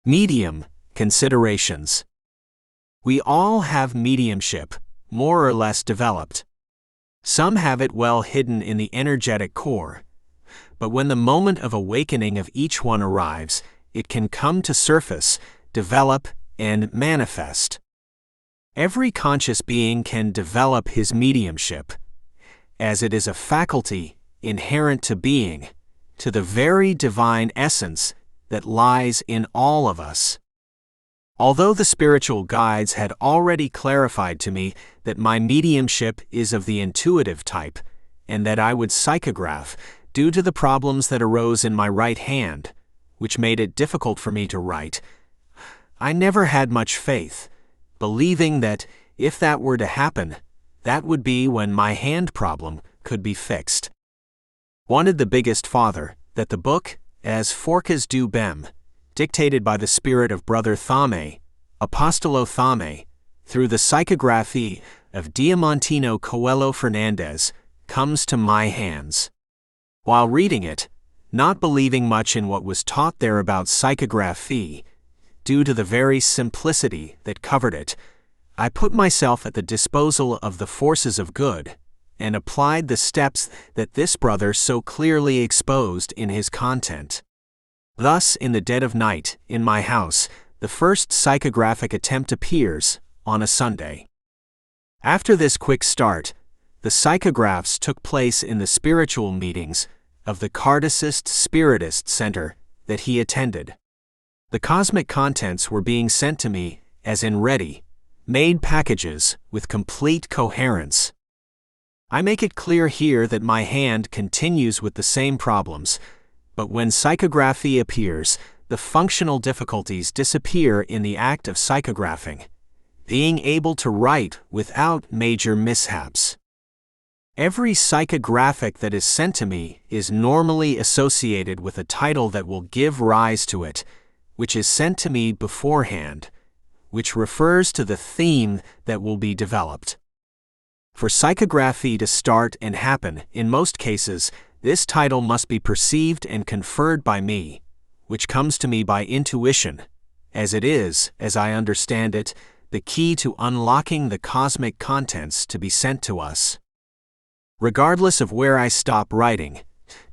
Medium considerations. We all have mediumship, more or less developed. Some have it well hidden in the energetic core, but when the moment of awakening of each one arrives, it can come to surface, develop, and manifest. Every conscious being can develop his mediumship, as it is a faculty inherent to being, to the very divine essence that lies in all of us. Although the spiritual guides had already clarified to me that my mediumship is of the intuitive type, and that I would psychograph due to the problems that arose in my right hand, which made it difficult for me to write, I never had much faith, believing that if that were to happen, that would be when my hand problem could be fixed. Wanted the biggest father that the book, As Forcas do Bem, dictated by the spirit of Brother Thame, Apostolo Thame, through the psychography of Diamantino Coelho Fernandez, comes to my hands. While reading it, not believing much in what was taught there about psychography, due to the very simplicity that covered it, I put myself at the disposal of the forces of good, and applied the steps that this brother so clearly exposed in his content. Thus, in the dead of night, in my house, the first psychographic attempt appears on a Sunday. After this quick start, the psychographs took place in the spiritual meetings of the Kardecist Spiritist Center that he attended. The cosmic contents were being sent to me as in ready-made packages with complete coherence. I make it clear here that my hand continues with the same problems, but when psychography appears, the functional difficulties disappear in the act of psychographing, being able to write without major mishaps. Every psychographic that is sent to me is normally associated with a title that will give rise to it, which is sent to me beforehand, which refers to the theme that will be developed. For psychography to start and happen, in most cases, this title must be perceived and conferred by me, which comes to me by intuition, as it is, as I understand it, the key to unlocking the cosmic contents to be sent to us. Regardless of where I stop writing,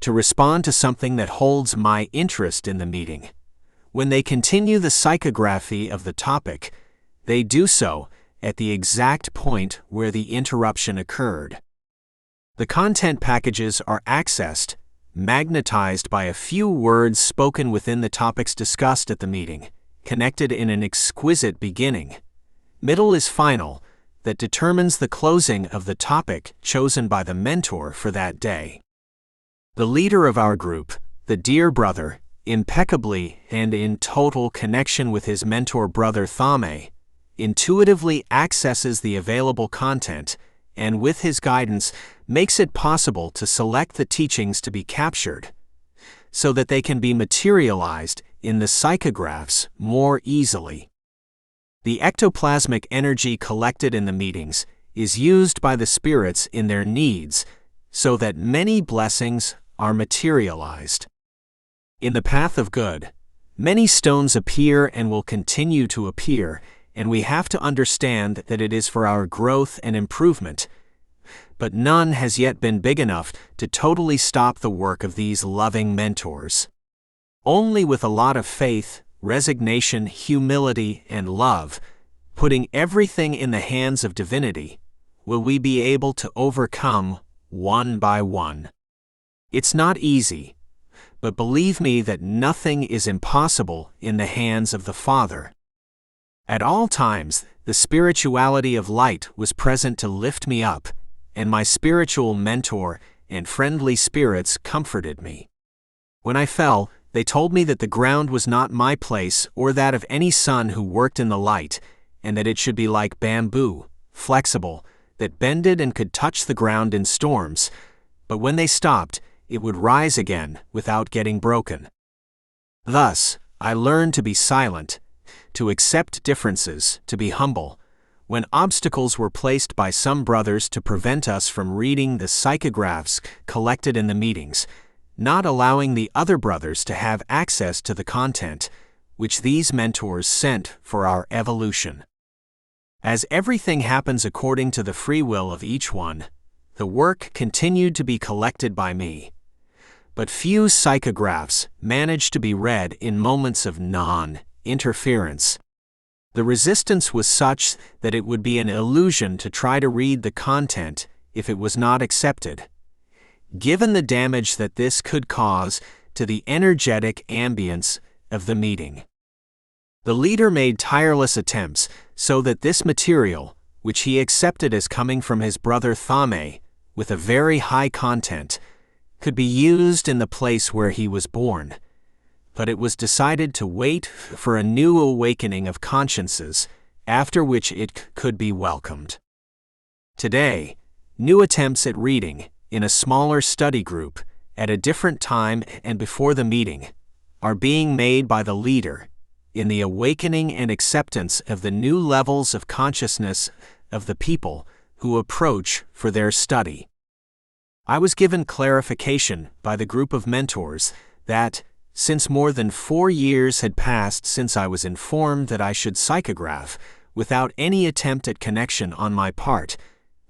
to respond to something that holds my interest in the meeting, when they continue the psychography of the topic, they do so at the exact point where the interruption occurred. The content packages are accessed, magnetized by a few words spoken within the topics discussed at the meeting, connected in an exquisite beginning. Middle is final, that determines the closing of the topic chosen by the mentor for that day. The leader of our group, the dear brother, impeccably and in total connection with his mentor Brother Thame, intuitively accesses the available content, and with his guidance makes it possible to select the teachings to be captured, so that they can be materialized in the psychographs more easily. The ectoplasmic energy collected in the meetings is used by the spirits in their needs, so that many blessings are materialized. In the path of good, many stones appear and will continue to appear, and we have to understand that it is for our growth and improvement. But none has yet been big enough to totally stop the work of these loving mentors. Only with a lot of faith, resignation, humility, and love, putting everything in the hands of divinity, will we be able to overcome one by one. It's not easy, but believe me that nothing is impossible in the hands of the Father. At all times, the spirituality of light was present to lift me up, and my spiritual mentor and friendly spirits comforted me. When I fell, they told me that the ground was not my place or that of any son who worked in the light, and that it should be like bamboo, flexible, that bended and could touch the ground in storms, but when they stopped, it would rise again without getting broken. Thus, I learned to be silent, to accept differences, to be humble, when obstacles were placed by some brothers to prevent us from reading the psychographs collected in the meetings, not allowing the other brothers to have access to the content, which these mentors sent for our evolution. As everything happens according to the free will of each one, the work continued to be collected by me. But few psychographs managed to be read in moments of non-interference. The resistance was such that it would be an illusion to try to read the content if it was not accepted, given the damage that this could cause to the energetic ambience of the meeting. The leader made tireless attempts so that this material, which he accepted as coming from his brother Thame, with a very high content, could be used in the place where he was born. But it was decided to wait for a new awakening of consciences, after which it could be welcomed. Today, new attempts at reading, in a smaller study group, at a different time and before the meeting, are being made by the leader, in the awakening and acceptance of the new levels of consciousness of the people who approach for their study. I was given clarification by the group of mentors that, since more than 4 years had passed since I was informed that I should psychograph, without any attempt at connection on my part,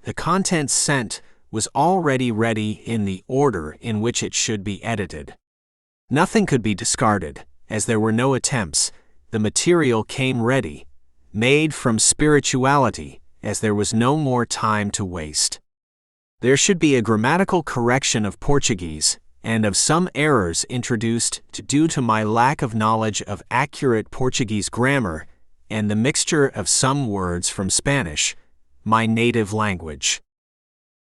the content sent was already ready in the order in which it should be edited. Nothing could be discarded, as there were no attempts. The material came ready, made from spirituality, as there was no more time to waste. There should be a grammatical correction of Portuguese, and of some errors introduced due to my lack of knowledge of accurate Portuguese grammar and the mixture of some words from Spanish, my native language.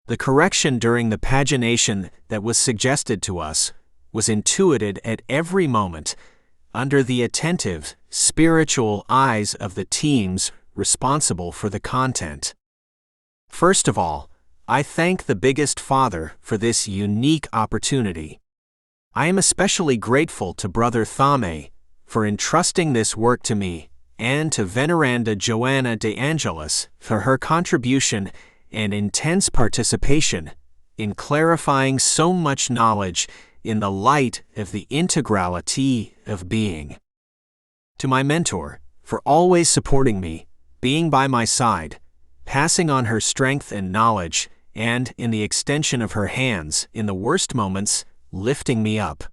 The correction during the pagination that was suggested to us was intuited at every moment under the attentive, spiritual eyes of the teams responsible for the content. First of all, I thank the Biggest Father for this unique opportunity. I am especially grateful to Brother Thame for entrusting this work to me, and to Veneranda Joanna de Angelis for her contribution and intense participation in clarifying so much knowledge in the light of the integrality of being. To my mentor, for always supporting me, being by my side, passing on her strength and knowledge, and, in the extension of her hands, in the worst moments, lifting me up.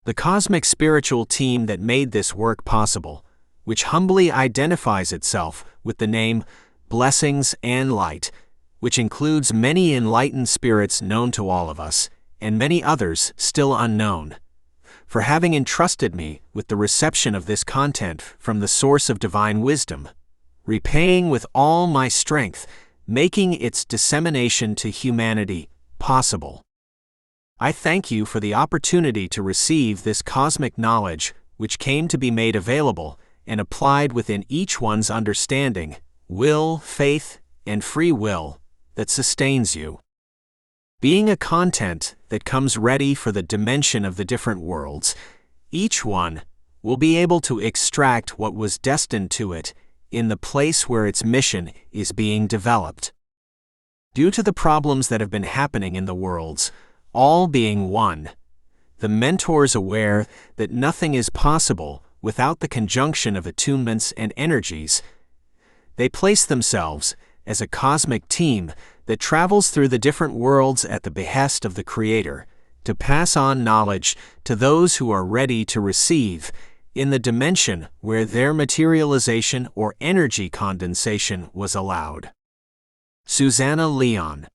The cosmic spiritual team that made this work possible, which humbly identifies itself with the name Blessings and Light, which includes many enlightened spirits known to all of us, and many others still unknown, for having entrusted me with the reception of this content from the source of divine wisdom, repaying with all my strength, making its dissemination to humanity possible. I thank you for the opportunity to receive this cosmic knowledge which came to be made available and applied within each one's understanding, will, faith, and free will that sustains you. Being a content that comes ready for the dimension of the different worlds, each one will be able to extract what was destined to it in the place where its mission is being developed. Due to the problems that have been happening in the worlds, all being one, the mentors aware that nothing is possible without the conjunction of attunements and energies, they place themselves as a cosmic team that travels through the different worlds at the behest of the Creator to pass on knowledge to those who are ready to receive in the dimension where their materialization or energy condensation was allowed. Susanna Leon.